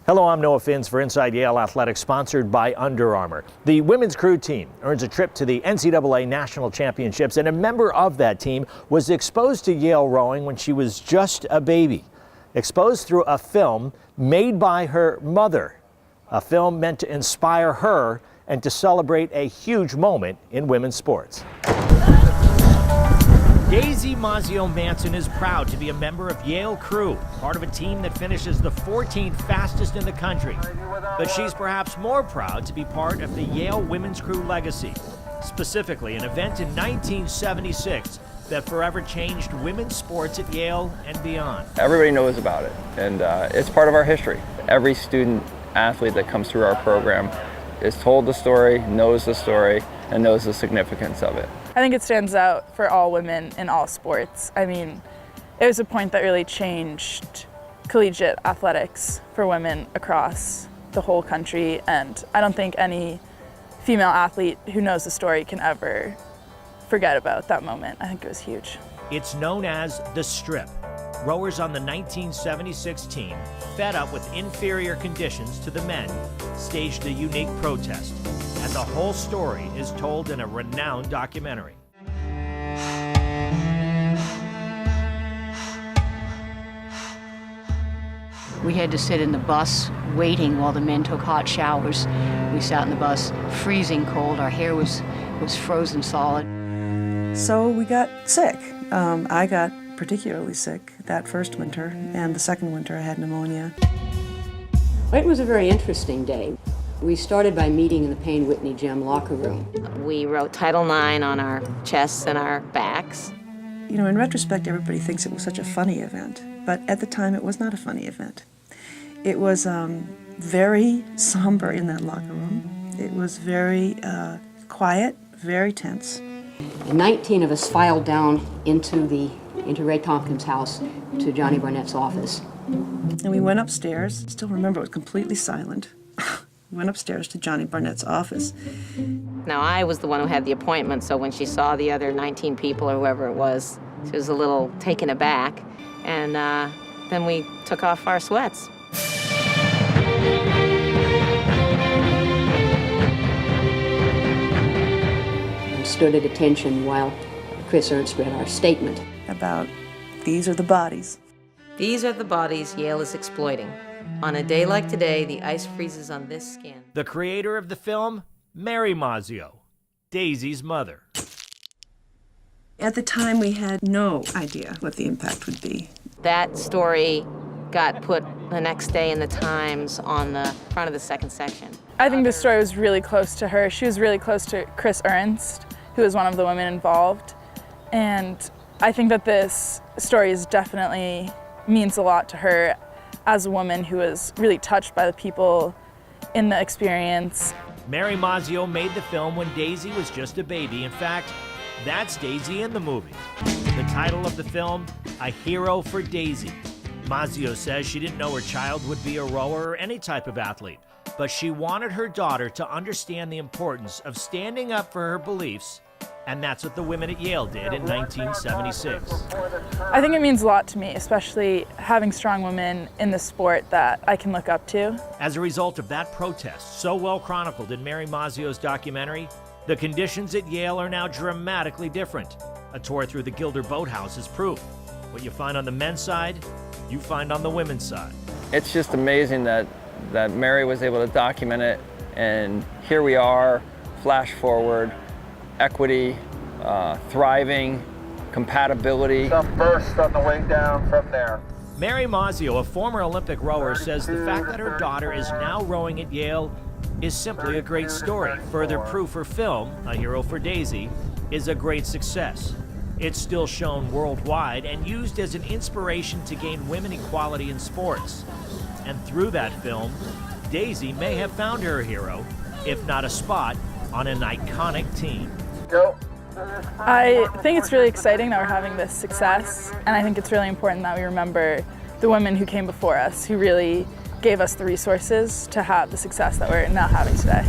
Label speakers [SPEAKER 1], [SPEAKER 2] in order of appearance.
[SPEAKER 1] Hello, I'm Noah Finz for Inside Yale Athletics, sponsored by Under Armour. The women's crew team earns a trip to the NCAA National Championships, and a member of that team was exposed to Yale rowing when she was just a baby. Exposed through a film made by her mother, a film meant to inspire her and to celebrate a huge moment in women's sports. Daisy Mazzio-Manson is proud to be a member of Yale crew, part of a team that finishes the 14th fastest in the country. But she's perhaps more proud to be part of the Yale women's crew legacy, specifically an event in 1976 that forever changed women's sports at Yale and beyond.
[SPEAKER 2] Everybody knows about it, and it's part of our history. Every student athlete that comes through our program is told the story, knows the story, and knows the significance of it.
[SPEAKER 3] I think it stands out for all women in all sports. I mean, it was a point that really changed collegiate athletics for women across the whole country, and I don't think any female athlete who knows the story can ever forget about that moment. I think it was huge.
[SPEAKER 1] It's known as the Strip. Rowers on the 1976 team, fed up with inferior conditions to the men, staged a unique protest. And the whole story is told in a renowned documentary.
[SPEAKER 4] We had to sit in the bus waiting while the men took hot showers. We sat in the bus freezing cold. Our hair was frozen solid.
[SPEAKER 5] So we got sick. I got particularly sick that first winter, and the second winter I had pneumonia.
[SPEAKER 6] It was a very interesting day. We started by meeting in the Payne Whitney Gym locker room.
[SPEAKER 7] We wrote Title IX on our chests and our backs.
[SPEAKER 5] You know, in retrospect, everybody thinks it was such a funny event, but at the time it was not a funny event. It was very somber in that locker room. It was very quiet, very tense.
[SPEAKER 6] And 19 of us filed down into Ray Tompkins' house to Johnny Barnett's office.
[SPEAKER 5] And we went upstairs. I still remember it was completely silent. We went upstairs to Johnny Barnett's office.
[SPEAKER 7] Now, I was the one who had the appointment, so when she saw the other 19 people or whoever it was, she was a little taken aback, and then we took off our sweats.
[SPEAKER 6] And stood at attention while Chris Ernst read our statement.
[SPEAKER 5] About, these are the bodies.
[SPEAKER 7] These are the bodies Yale is exploiting. On a day like today, the ice freezes on this skin.
[SPEAKER 1] The creator of the film, Mary Mazzio, Daisy's mother.
[SPEAKER 5] At the time, we had no idea what the impact would be.
[SPEAKER 7] That story got put the next day in the Times on the front of the second section.
[SPEAKER 3] I think this story was really close to her. She was really close to Chris Ernst, who was one of the women involved. And I think that this story definitely means a lot to her as a woman who was really touched by the people in the experience.
[SPEAKER 1] Mary Mazzio made the film when Daisy was just a baby. In fact, that's Daisy in the movie. The title of the film, A Hero for Daisy. Mazzio says she didn't know her child would be a rower or any type of athlete, but she wanted her daughter to understand the importance of standing up for her beliefs, and that's what the women at Yale did in 1976.
[SPEAKER 3] I think it means a lot to me, especially having strong women in the sport that I can look up to.
[SPEAKER 1] As a result of that protest, so well chronicled in Mary Mazzio's documentary, the conditions at Yale are now dramatically different. A tour through the Gilder Boathouse is proof. What you find on the men's side, you find on the women's side.
[SPEAKER 2] It's just amazing that Mary was able to document it, and here we are, flash forward, equity, thriving, compatibility.
[SPEAKER 8] Some burst on the way down from there.
[SPEAKER 1] Mary Mazzio, a former Olympic rower, says the fact that her daughter is now rowing at Yale is simply a great story. Further proof her film, A Hero for Daisy, is a great success. It's still shown worldwide and used as an inspiration to gain women equality in sports. And through that film, Daisy may have found her hero, if not a spot on an iconic team.
[SPEAKER 8] Go.
[SPEAKER 3] I think it's really exciting that we're having this success, and I think it's really important that we remember the women who came before us, who really gave us the resources to have the success that we're now having today.